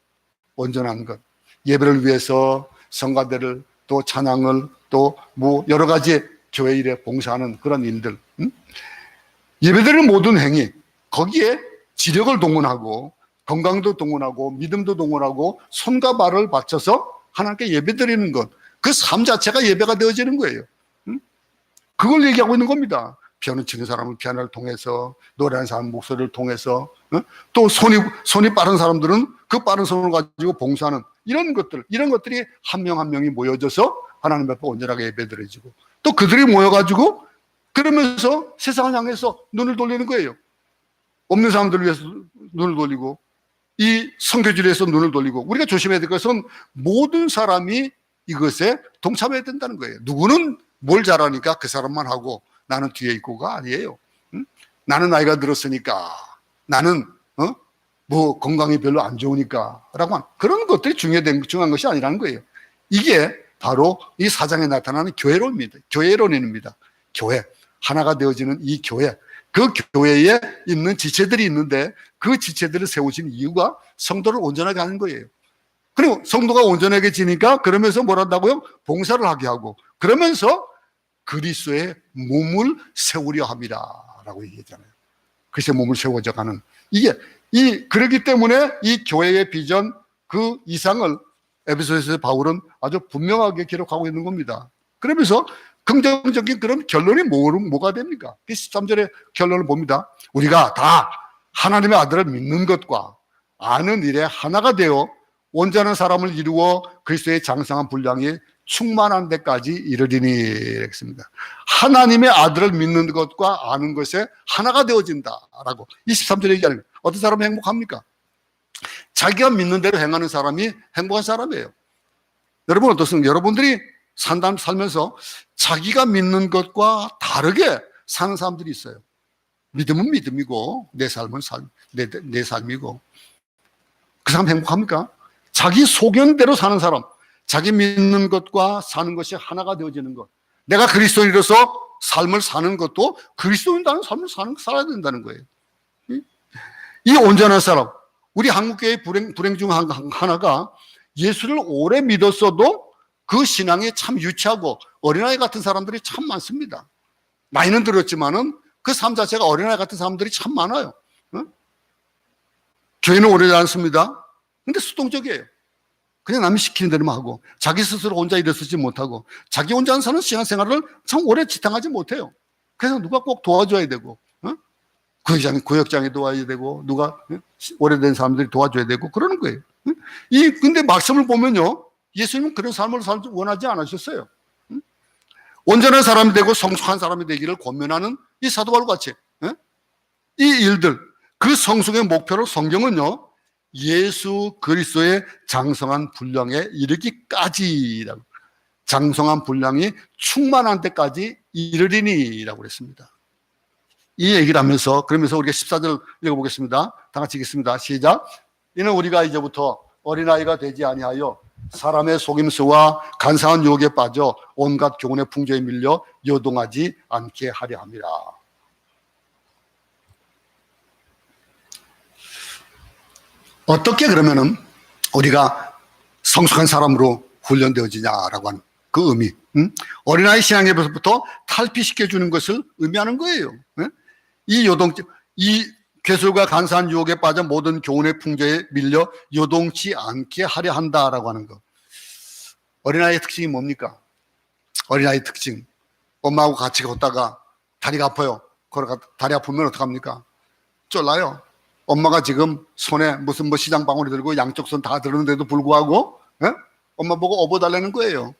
온전한 것. 예배를 위해서 성가대를 또 찬양을 또 뭐 여러 가지 교회 일에 봉사하는 그런 일들. 예배드리는 모든 행위 거기에 지력을 동원하고 건강도 동원하고 믿음도 동원하고 손과 발을 바쳐서 하나님께 예배드리는 것. 그 삶 자체가 예배가 되어지는 거예요. 그걸 얘기하고 있는 겁니다. 피아노 치는 사람은 피아노를 통해서, 노래하는 사람은 목소리를 통해서, 또 손이 빠른 사람들은 그 빠른 손을 가지고 봉사하는 이런 것들이 한 명 한 명이 모여져서 하나님 앞에 온전하게 예배드려지고 또 그들이 모여가지고 그러면서 세상을 향해서 눈을 돌리는 거예요. 없는 사람들을 위해서 눈을 돌리고 이 선교지를 위해서 눈을 돌리고 우리가 조심해야 될 것은 모든 사람이 이것에 동참해야 된다는 거예요. 누구는 뭘 잘하니까 그 사람만 하고 나는 뒤에 있고가 아니에요. 나는 나이가 들었으니까 나는 뭐 건강이 별로 안 좋으니까 라고 하는 그런 것들이 중요한 것이 아니라는 거예요. 이게 바로 이 사장에 나타나는 교회론입니다. 교회 하나가 되어지는 이 교회, 그 교회에 있는 지체들이 있는데 그 지체들을 세우신 이유가 성도를 온전하게 하는 거예요. 그리고 성도가 온전하게 지니까 그러면서 뭘 한다고요? 봉사를 하게 하고 그러면서 그리스도의 몸을 세우려 합니다 라고 얘기했잖아요. 그리스도의 몸을 세워져 가는 그렇기 때문에 이 교회의 비전 그 이상을 에베소서에서 바울은 아주 분명하게 기록하고 있는 겁니다. 그러면서 긍정적인 그런 결론이 뭐가 됩니까? 13절의 결론을 봅니다. 우리가 다 하나님의 아들을 믿는 것과 아는 일에 하나가 되어 온전한 사람을 이루어 그리스도의 장성한 분량이 충만한 데까지 이르리니 이랬습니다. 하나님의 아들을 믿는 것과 아는 것에 하나가 되어진다라고 23절에 얘기하는 거예요. 어떤 사람이 행복합니까? 자기가 믿는 대로 행하는 사람이 행복한 사람이에요. 여러분 어떻습니까? 여러분들이 살면서 자기가 믿는 것과 다르게 사는 사람들이 있어요. 믿음은 믿음이고 내 삶은 내 삶이고 그 사람 행복합니까? 자기 소견대로 사는 사람, 자기 믿는 것과 사는 것이 하나가 되어지는 것. 내가 그리스도인으로서 삶을 사는 것도 그리스도인다는 삶을 살아야 된다는 거예요. 이 온전한 사람, 우리 한국교회의 불행 중 하나가 예수를 오래 믿었어도 그 신앙이 참 유치하고 어린아이 같은 사람들이 참 많습니다. 나이는 들었지만은 그 삶 자체가 어린아이 같은 사람들이 참 많아요. 교회는 오래지 않습니다. 근데 수동적이에요. 그냥 남이 시키는 대로만 하고 자기 스스로 혼자 일어서지 못하고 자기 혼자 사는 신앙생활을 참 오래 지탱하지 못해요. 그래서 누가 꼭 도와줘야 되고 구역장이 도와줘야 되고 누가 오래된 사람들이 도와줘야 되고 그러는 거예요. 근데 말씀을 보면요 예수님은 그런 삶을 살지 원하지 않으셨어요. 온전한 사람이 되고 성숙한 사람이 되기를 권면하는 이 사도 바울 같이 이 일들 그 성숙의 목표를 성경은요 예수 그리스도의 장성한 분량에 이르기까지라고 장성한 분량이 충만한 때까지 이르리니라고 그랬습니다. 이 얘기를 하면서 그러면서 우리가 14절 읽어보겠습니다. 다 같이 읽겠습니다. 시작. 이는 우리가 이제부터 어린아이가 되지 아니하여 사람의 속임수와 간사한 유혹에 빠져 온갖 교훈의 풍조에 밀려 요동하지 않게 하려 함이라. 어떻게 그러면은 우리가 성숙한 사람으로 훈련되어지냐라고 하는 그 의미. 어린아이 신앙에서부터 탈피시켜주는 것을 의미하는 거예요. 이 괴술과 간사한 유혹에 빠져 모든 교훈의 풍조에 밀려 요동치 않게 하려 한다라고 하는 거. 어린아이의 특징이 뭡니까? 어린아이의 특징. 엄마하고 같이 걷다가 다리가 아파요. 다리 아프면 어떡합니까? 쫄라요. 엄마가 지금 손에 무슨 시장 방울이 들고 양쪽 손 다 들었는데도 불구하고 엄마 보고 업어달라는 거예요.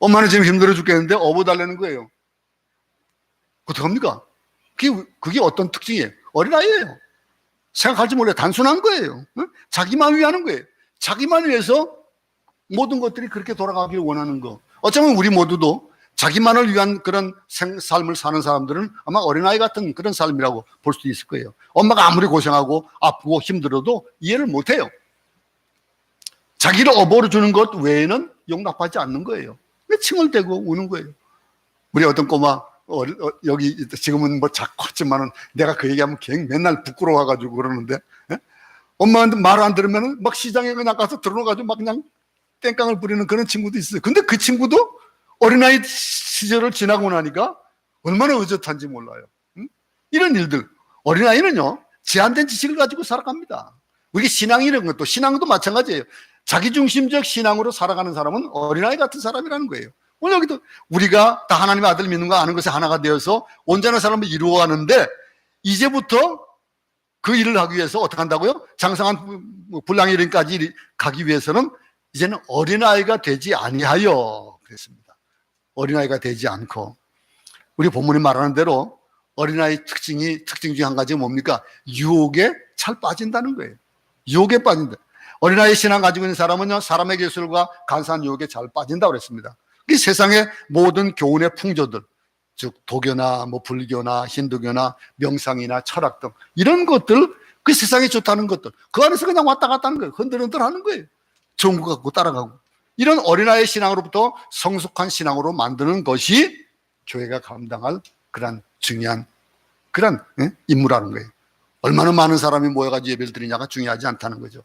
엄마는 지금 힘들어 죽겠는데 업어달라는 거예요. 어떡합니까? 그게 어떤 특징이에요? 어린아이예요. 생각할지 몰라요. 단순한 거예요. 자기만 위하는 거예요. 자기만 위해서 모든 것들이 그렇게 돌아가기를 원하는 거. 어쩌면 우리 모두도 자기만을 위한 그런 삶을 사는 사람들은 아마 어린아이 같은 그런 삶이라고 볼 수도 있을 거예요. 엄마가 아무리 고생하고 아프고 힘들어도 이해를 못해요. 자기를 업어주는 것 외에는 용납하지 않는 거예요. 칭을 대고 우는 거예요. 우리 어떤 꼬마 여기 지금은 컸지만은 내가 그 얘기하면 맨날 부끄러워가지고 그러는데 엄마한테 말 안 들으면 막 시장에 그냥 가서 들어가가지고 막 그냥 땡깡을 부리는 그런 친구도 있어요. 근데 그 친구도 어린아이 시절을 지나고 나니까 얼마나 의젓한지 몰라요. 이런 일들. 어린아이는요, 제한된 지식을 가지고 살아갑니다. 우리 신앙이라는 것도, 신앙도 마찬가지예요. 자기중심적 신앙으로 살아가는 사람은 어린아이 같은 사람이라는 거예요. 오늘 여기도 우리가 다 하나님의 아들 믿는 거 아는 것에 하나가 되어서 온전한 사람을 이루어가는데 이제부터 그 일을 하기 위해서 어떻게 한다고요? 장성한 분량의 이름까지 가기 위해서는 이제는 어린아이가 되지 아니하여 그랬습니다. 어린아이가 되지 않고 우리 본문이 말하는 대로 어린아이 특징 중에 한 가지가 뭡니까? 유혹에 잘 빠진다는 거예요. 유혹에 빠진다. 어린아이 신앙 가지고 있는 사람은요, 사람의 예술과 간사한 유혹에 잘 빠진다고 그랬습니다. 이 세상의 모든 교훈의 풍조들, 즉 도교나 불교나 힌두교나 명상이나 철학 등 이런 것들, 그 세상에 좋다는 것들, 그 안에서 그냥 왔다 갔다 하는 거예요. 흔들흔들 하는 거예요. 좋은 거 갖고 따라가고. 이런 어린아이 신앙으로부터 성숙한 신앙으로 만드는 것이 교회가 감당할 그런 중요한 그런 임무라는 거예요. 얼마나 많은 사람이 모여가지고 예배를 드리냐가 중요하지 않다는 거죠.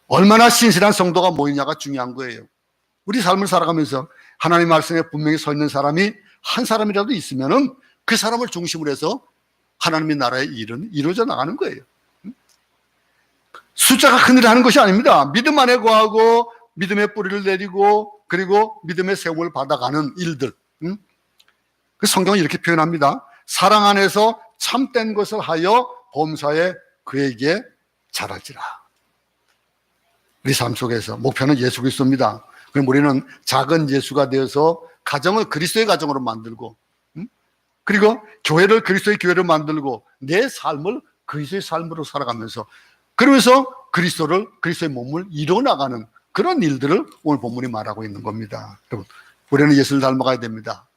얼마나 신실한 성도가 모이냐가 중요한 거예요. 우리 삶을 살아가면서 하나님 말씀에 분명히 서 있는 사람이 한 사람이라도 있으면은 그 사람을 중심으로 해서 하나님의 나라의 일은 이루어져 나가는 거예요. 숫자가 큰일을 하는 것이 아닙니다. 믿음 안에 거하고 믿음의 뿌리를 내리고 그리고 믿음의 세월을 받아가는 일들. 그 성경은 이렇게 표현합니다. 사랑 안에서 참된 것을 하여 범사에 그에게 잘할지라. 우리 삶 속에서 목표는 예수 그리스도입니다. 그럼 우리는 작은 예수가 되어서 가정을 그리스도의 가정으로 만들고 그리고 교회를 그리스도의 교회로 만들고 내 삶을 그리스도의 삶으로 살아가면서 그러면서 그리스도의 몸을 이뤄나가는 그런 일들을 오늘 본문이 말하고 있는 겁니다. 여러분, 우리는 예수를 닮아가야 됩니다.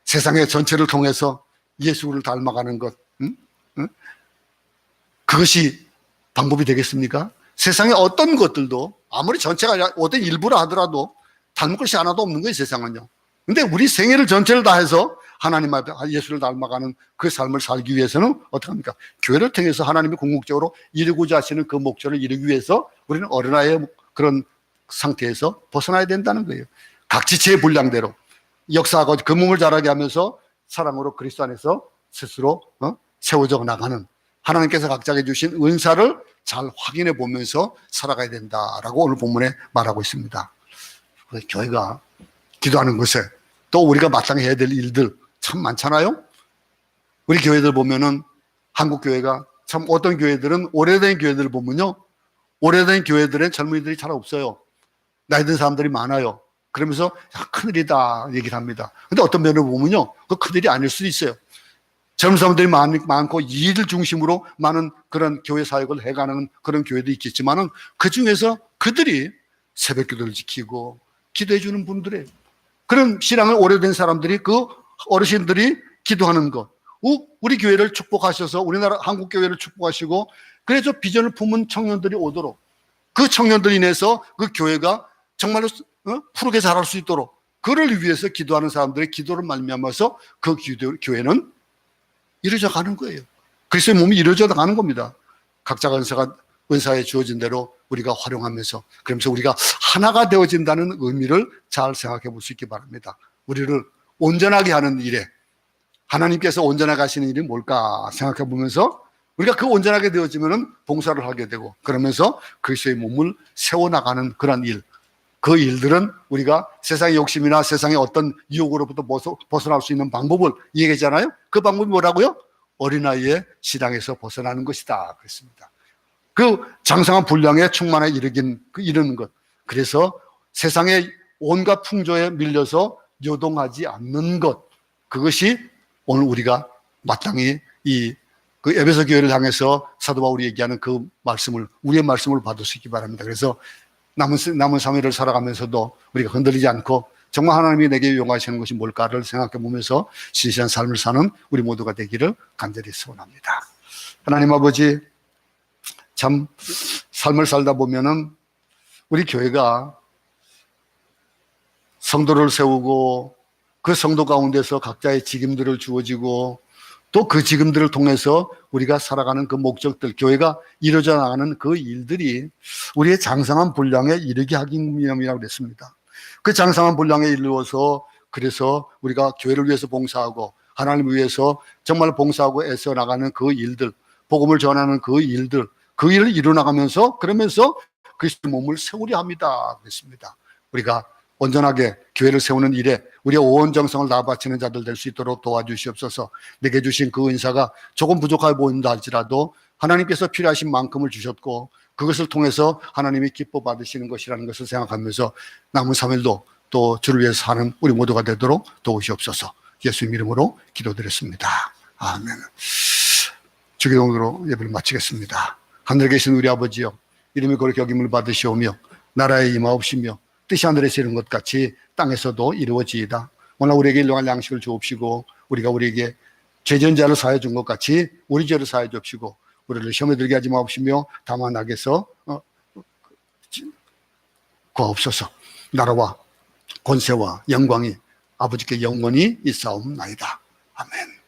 세상의 전체를 통해서 예수를 닮아가는 것, 그것이 방법이 되겠습니까? 세상의 어떤 것들도 아무리 전체가 아니라 어떤 일부라 하더라도 닮을 것이 하나도 없는 거예요, 세상은요. 근데 우리 생애를 전체를 다해서 하나님 앞에 예수를 닮아가는 그 삶을 살기 위해서는 어떻게 합니까? 교회를 통해서 하나님이 궁극적으로 이루고자 하시는 그 목적을 이루기 위해서 우리는 어린아이의 그런 상태에서 벗어나야 된다는 거예요. 각 지체의 분량대로 역사하고 그 몸을 자라게 하면서 사랑으로 그리스도 안에서 스스로 세워져 나가는 하나님께서 각자에게 주신 은사를 잘 확인해 보면서 살아가야 된다라고 오늘 본문에 말하고 있습니다. 교회가 기도하는 것에 또 우리가 마땅히 해야 될 일들 참 많잖아요. 우리 교회들 보면은 한국 교회가 참 어떤 교회들은 오래된 교회들을 보면요, 오래된 교회들은 젊은이들이 잘 없어요. 나이 든 사람들이 많아요. 그러면서 큰일이다 얘기를 합니다. 근데 어떤 면을 보면요, 그 큰일이 아닐 수도 있어요. 젊은 사람들이 많고 이를 중심으로 많은 그런 교회 사역을 해가는 그런 교회도 있겠지만은 그 중에서 그들이 새벽 기도를 지키고 기도해 주는 분들의 그런 신앙을 오래된 사람들이 그 어르신들이 기도하는 것, 우리 교회를 축복하셔서 우리나라 한국 교회를 축복하시고 그래서 비전을 품은 청년들이 오도록 그 청년들이 인해서 그 교회가 정말로 푸르게 자랄 수 있도록 그를 위해서 기도하는 사람들의 기도를 말미암아서 그 교회는 이루어져 가는 거예요. 그리스도의 몸이 이루어져 가는 겁니다. 각자가 은사가 은사에 주어진 대로 우리가 활용하면서, 그러면서 우리가 하나가 되어진다는 의미를 잘 생각해 볼 수 있기 바랍니다. 우리를 온전하게 하는 일에, 하나님께서 온전하게 하시는 일이 뭘까 생각해 보면서 우리가 그 온전하게 되어지면 봉사를 하게 되고, 그러면서 그리스도의 몸을 세워나가는 그런 일, 그 일들은 우리가 세상의 욕심이나 세상의 어떤 유혹으로부터 벗어날 수 있는 방법을 얘기하잖아요. 그 방법이 뭐라고요? 어린아이의 신앙에서 벗어나는 것이다 그랬습니다. 그 장성한 분량에 충만에 이르는 것, 그래서 세상의 온갖 풍조에 밀려서 요동하지 않는 것, 그것이 오늘 우리가 마땅히 그 에베소 교회를 향해서 사도 바울이 얘기하는 그 말씀을, 우리의 말씀을 받을 수 있기 바랍니다. 그래서 남은 삶을 살아가면서도 우리가 흔들리지 않고 정말 하나님이 내게 요구하시는 것이 뭘까를 생각해 보면서 신실한 삶을 사는 우리 모두가 되기를 간절히 소원합니다. 하나님 아버지, 참 삶을 살다 보면은 우리 교회가 성도를 세우고 그 성도 가운데서 각자의 직임들을 주어지고 또 그 직임들을 통해서 우리가 살아가는 그 목적들, 교회가 이루어져 나가는 그 일들이 우리의 장성한 분량에 이르게 하기 위함이라고 그랬습니다. 그 장성한 분량에 이르러서 그래서 우리가 교회를 위해서 봉사하고 하나님을 위해서 정말 봉사하고 애써 나가는 그 일들, 복음을 전하는 그 일들, 그 일을 이루어나가면서 그러면서 그리스도 몸을 세우려 합니다 그랬습니다. 우리가 온전하게 교회를 세우는 일에 우리의 온 정성을 다 바치는 자들 될 수 있도록 도와주시옵소서. 내게 주신 그 은사가 조금 부족해 보인다 할지라도 하나님께서 필요하신 만큼을 주셨고 그것을 통해서 하나님이 기뻐 받으시는 것이라는 것을 생각하면서 남은 3일도 또 주를 위해서 사는 우리 모두가 되도록 도우시옵소서. 예수님 이름으로 기도드렸습니다. 아멘. 주기도문으로 예배를 마치겠습니다. 하늘에 계신 우리 아버지여, 이름이 거룩히 여김을 받으시오며 나라에 임하옵시며 뜻이 하늘에서 이룬 것 같이 땅에서도 이루어지이다. 오늘 우리에게 일용할 양식을 주옵시고 우리가 우리에게 죄진 자를 사하여 준 것 같이 우리 죄를 사하여 주옵시고 우리를 시험에 들게 하지 마옵시며 다만 악에서 구하옵소서. 나라와 권세와 영광이 아버지께 영원히 있사옵나이다. 아멘.